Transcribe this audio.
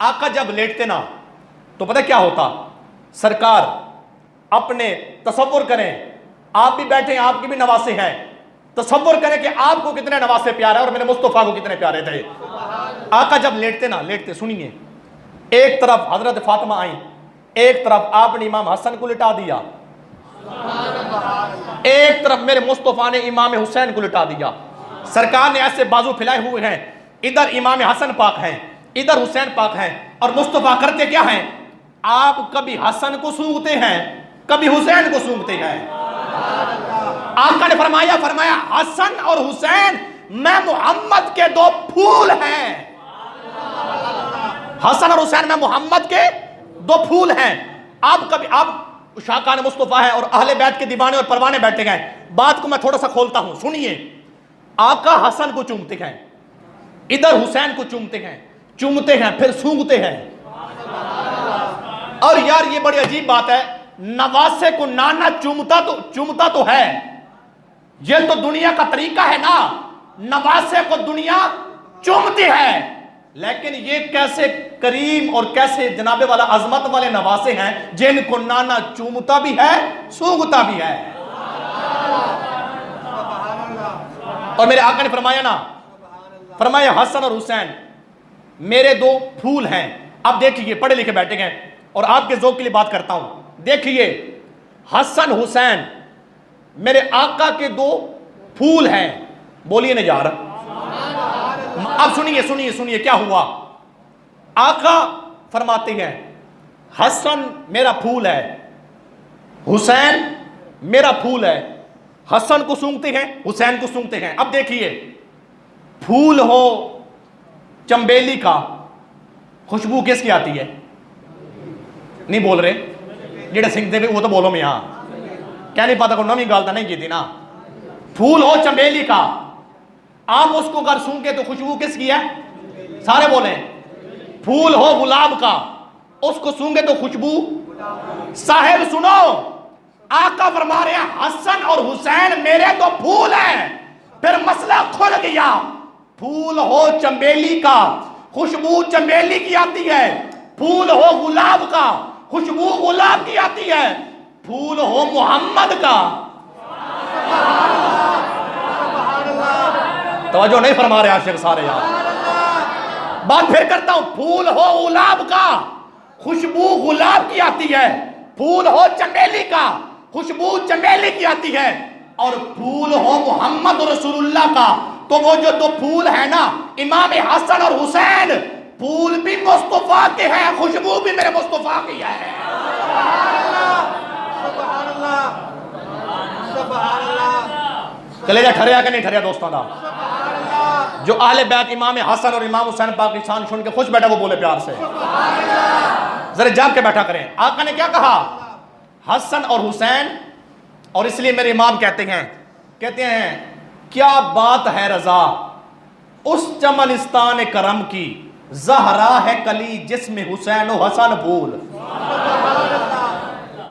आका जब लेटते ना तो पता क्या होता, सरकार अपने तसव्वुर करें, आप भी बैठे हैं, आपकी भी नवासे हैं, तसव्वुर करें कि आपको कितने नवासे प्यारे और मेरे मुस्तफा को कितने प्यारे थे। आका जब लेटते ना, लेटते सुनिए, एक तरफ हजरत फातिमा आई, एक तरफ आपने इमाम हसन को लिटा दिया, एक तरफ मेरे मुस्तफा ने इमाम हुसैन को लिटा दिया। सरकार ने ऐसे बाजू फैलाए हुए हैं, इधर इमाम हसन पाक हैं, इधर हुसैन पाक हैं, और मुस्तफा करते क्या हैं, आप कभी हसन को सूंघते हैं, कभी हुसैन को सूंघते हैं। आका ने फरमाया हसन और हुसैन मैं मोहम्मद के दो फूल हैं, हसन और हुसैन में मोहम्मद के दो फूल हैं। आप कभी आप शाकान मुस्तफा है और अहले बैत के दीवाने और परवाने बैठे गए। बात को मैं थोड़ा सा खोलता हूं, सुनिए। आका हसन को चूमते हैं, इधर हुसैन को चूमते हैं, फिर सूंघते हैं। और यार ये बड़ी अजीब बात है, नवासे को नाना चूमता तो है, ये तो दुनिया का तरीका है ना, नवासे को दुनिया चूमती है। लेकिन ये कैसे करीम और कैसे जनाबे वाला अजमत वाले नवासे हैं जिनको नाना चूमता भी है, सूंघता भी है। और मेरे आका ने फरमाया ना, फरमाया हसन और हुसैन मेरे दो फूल हैं। अब देखिए, पढ़े लिखे बैठे हैं और आपके ज़ौक़ के लिए बात करता हूं। देखिए, हसन हुसैन मेरे आका के दो फूल हैं। बोलिए ना यार। अब सुनिए क्या हुआ। आका फरमाते हैं हसन मेरा फूल है, हुसैन मेरा फूल है। हसन को सूंघते हैं, हुसैन को सूंघते हैं। अब देखिए, फूल हो चंबेली का, खुशबू किसकी आती है? नहीं बोल रहे जेड़ा सिंगते भी वो तो बोलो। मैं यहां क्या नहीं पता को नवी गाल नहीं की थी ना। फूल हो चंबेली का, आप उसको अगर सूंघे तो खुशबू किसकी है? सारे बोले। फूल हो गुलाब का, उसको सूंघे तो खुशबू। साहिब सुनो, आका फरमा रहे हैं हसन और हुसैन मेरे तो फूल हैं। फिर मसला खुल गया। फूल हो चंबेली का, खुशबू चंबेली की आती है। फूल हो गुलाब का, खुशबू गुलाब की आती है। फूल हो मोहम्मद का, तवज्जो नहीं फरमा रहे आशिक सारे यार। बात फिर करता हूं, फूल हो गुलाब का, खुशबू गुलाब की आती है। फूल हो चमेली का, खुशबू चमेली की आती है। और फूल हो मोहम्मद रसूलुल्लाह का, तो वो जो दो फूल है ना, इमाम हसन और हुसैन, फूल भी मुस्तफा के हैं, खुशबू भी मेरे मुस्तफा की है। कलेजा ठरिया कि नहीं ठरिया दोस्तों का? जो आले बैत इमाम हसन और इमाम हुसैन पाक की शान सुन के खुश बैठा वो बोले प्यार से, जरा जाग के बैठा करें। आका ने क्या कहा? हसन और हुसैन। और इसलिए मेरे इमाम कहते हैं क्या बात है रजा उस चमनिस्तान करम की, जहरा है कली जिसमें हुसैन और हसन फूल।